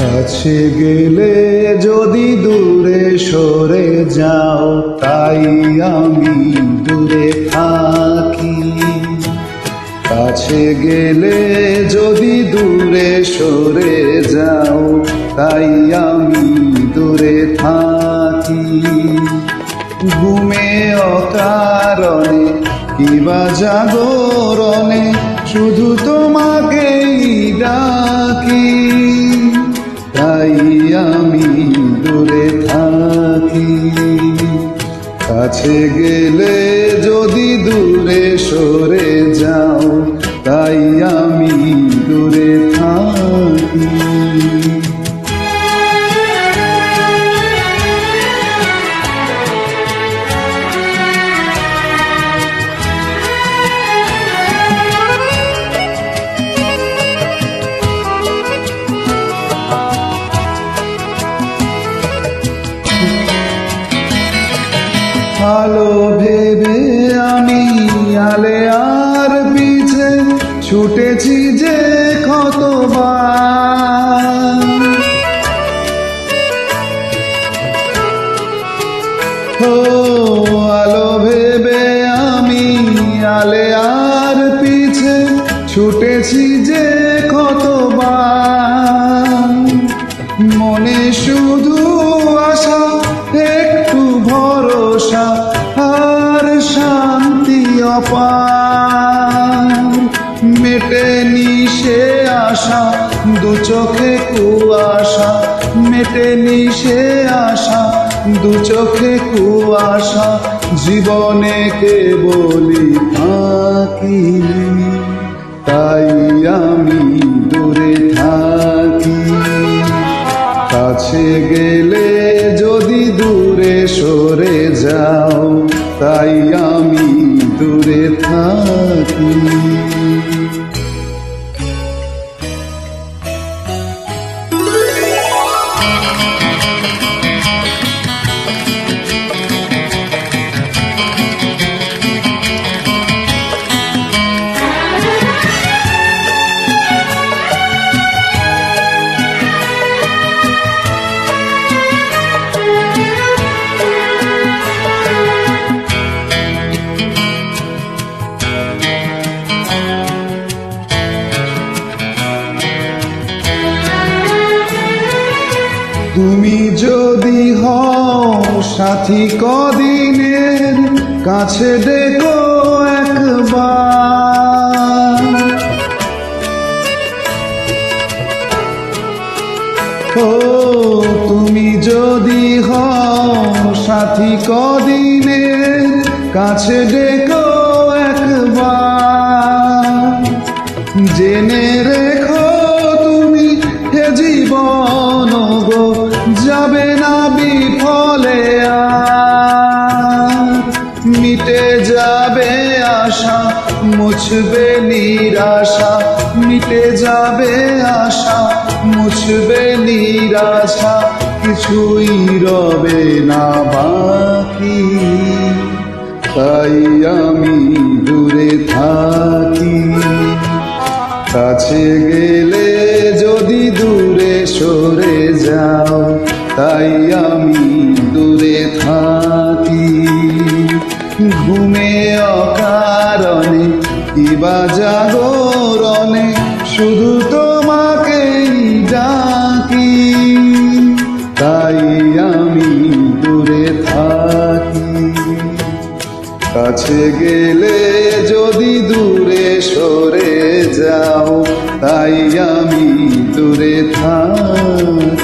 কাছে গেলে যদি দূরে সরে যাও, তাই আমি দূরে থাকি। কাছে গেলে যদি দূরে সরে যাও, তাই আমি দূরে থাকি। ঘুমে অকারণে কিবা জাগরণে শুধু তোমাকেই ডাকি, তাই আমি দূরে থাকি। কাছে গেলে যদি দূরে সরে যাও, তাই আমি দূরে থাকি। ভালো ভেবে আমি আলে আর পিছে ছুটেছি যে কতবার। ও আলো ভেবে আমি আলে আর পিছে ছুটেছি যে কতবার। মনে শুধু আশা, একটু ভরসা আর শান্তি অপার। মেটেনি সে আশা, দু চোখে কুয়াশা। মেটেনি সে আশা, দু চোখে কুয়াশা। জীবনে কেবলই ফাঁকি, তাই আমি দূরে থাকি। কাছে গেলে যদি দূরে সরে যাও, তাই আমি দূরে থাকি। তুমি যদি হও সাথী কদিনের, কাছে ডেকো একবার। ও তুমি যদি হও সাথী কদিনের, কাছে ডেকো একবার। জেনে রেখো তুমি হে জীবন গো, যাবে না বিফলে আর। মিটে যাবে আশা, মুছবে নিরাশা। মিটে যাবে আশা, মুছবে নিরাশা। কিছুই রবে না বাকি, তাই আমি দূরে থাকি। কাছে গেলে যদি দূরে সরে যাও, তাই আমি দূরে থাকি। ঘুমে অকারণে কিবা জাগরণে শুধু তোমাকেই ডাকি, তাই আমি দূরে থাকি। কাছে গেলে যদি দূরে সরে যাও, তাই আমি দূরে থাকি।